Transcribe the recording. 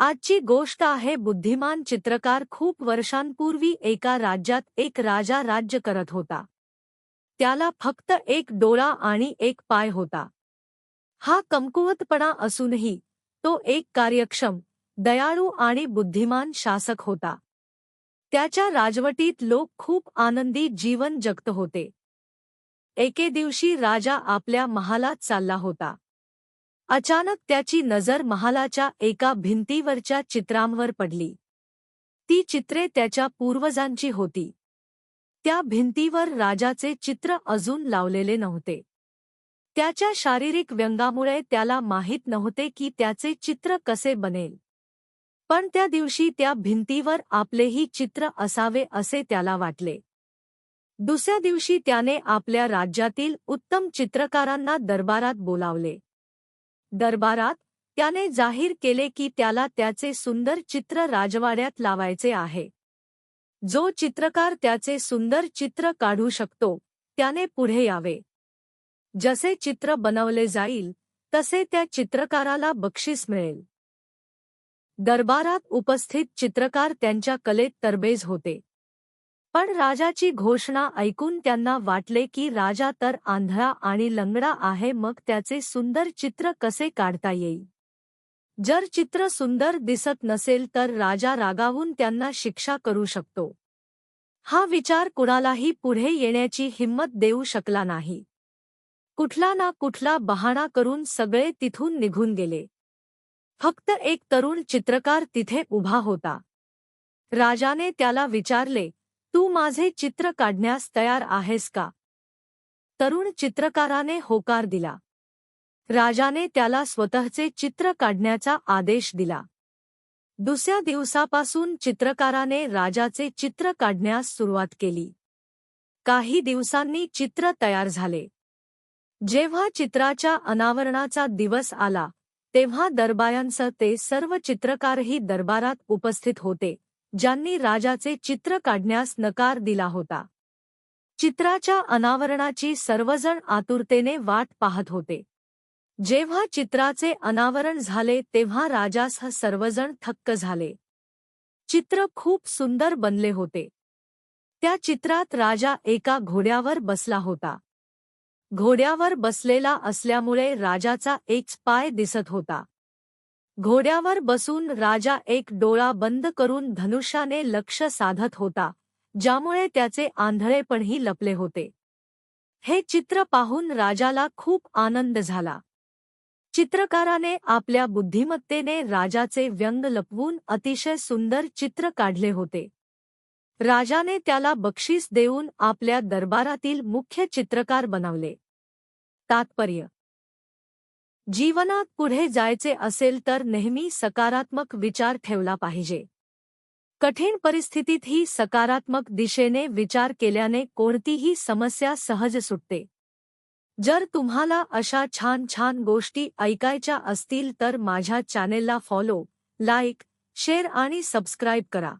आजची गोष्ट आहे बुद्धिमान चित्रकार खूप वर्षांपूर्वी एका राज्यात एक राजा राज्य करत होता. त्याला फक्त एक डोळा आणि एक पाय होता. हा कमकुवतपणा असूनही तो एक कार्यक्षम, दयाळू आणि बुद्धिमान शासक होता. त्याच्या राजवटीत लोक खूप आनंदी जीवन जगत होते. एके दिवशी राजा आपल्या महालात चालला होता. अचानक त्याची नजर महालाच्या एका भिंतीवरच्या चित्रांवर पडली. ती चित्रे त्याच्या पूर्वजांची होती. त्या भिंतीवर राजाचे चित्र अजून लावलेले नव्हते. त्याच्या शारीरिक व्यंगामुळे त्याला माहीत नव्हते की त्याचे चित्र कसे बनेल. पण त्या दिवशी त्या भिंतीवर आपलेही चित्र असावे असे त्याला वाटले. दुसऱ्या दिवशी त्याने आपल्या राज्यातील उत्तम चित्रकारांना दरबारात बोलावले. दरबारात त्याने जाहीर केले की त्याला त्याचे सुंदर चित्र राजवाड्यात लावायचे आहे. जो चित्रकार त्याचे सुंदर चित्र काढू शकतो त्याने पुढे यावे. जसे चित्र बनवले जाईल तसे त्या चित्रकाराला बक्षीस मिळेल. दरबारात उपस्थित चित्रकार त्यांच्या कलेत तरबेज होते. पण राजाची घोषणा ऐकून त्यांना वाटले की राजा तर आंधळा आणि लंगडा आहे, मग त्याचे सुंदर चित्र कसे काढता येईल. जर चित्र सुंदर दिसत नसेल तर राजा रागावून त्यांना शिक्षा करू शकतो. हा विचार कुणालाही पुढे येण्याची हिंमत देऊ शकला नाही. कुठला ना कुठला बहाणा करून सगळे तिथून निघून गेले. फक्त एक तरुण चित्रकार तिथे उभा होता. राजाने त्याला विचारले, तू माझे चित्र काढण्यास तयार आहेस का? तरुण चित्रकाराने होकार दिला. राजाने त्याला स्वतःचे चित्र काढण्याचा आदेश दिला. दुसऱ्या दिवसापासून चित्रकाराने राजाचे चित्र काढण्यास सुरुवात केली. काही दिवसांनी चित्र तयार झाले. जेव्हा चित्राच्या अनावरणाचा दिवस आला तेव्हा दरबारांसह ते सर्व चित्रकारही दरबारात उपस्थित होते ज्यांनी राजाचे चित्र काढण्यास नकार दिला होता. चित्राच्या अनावरणाची सर्वजण आतुरतेने वाट पाहत होते. जेव्हा चित्राचे अनावरण झाले तेव्हा राजासह सर्वजण थक्क झाले. चित्र खूप सुंदर बनले होते. त्या चित्रात राजा एका घोड्यावर बसला होता. घोड्यावर बसलेला असल्यामुळे राजाचा एक पाय दिसत होता. घोड्यावर बसून राजा एक डोळा बंद करून धनुष्याने लक्ष साधत होता, ज्यामुळे त्याचे आंधळेपणही लपले होते. हे चित्र पाहून राजाला खूप आनंद झाला. चित्रकाराने आपल्या बुद्धिमत्तेने राजाचे व्यंग लपवून अतिशय सुंदर चित्र काढले होते. राजाने त्याला बक्षीस देऊन आपल्या दरबारातील मुख्य चित्रकार बनवले. तात्पर्य: जीवनात पुढे जायचे असेल तर नेहमी सकारात्मक विचार ठेवला पाहिजे. कठीण परिस्थितीतही सकारात्मक दिशेने विचार केल्याने कोणतीही समस्या सहज सुटते. जर तुम्हाला अशा छान छान गोष्टी ऐकायच्या असतील तर माझ्या चॅनेलला फॉलो, लाईक, शेअर आणि सबस्क्राईब करा.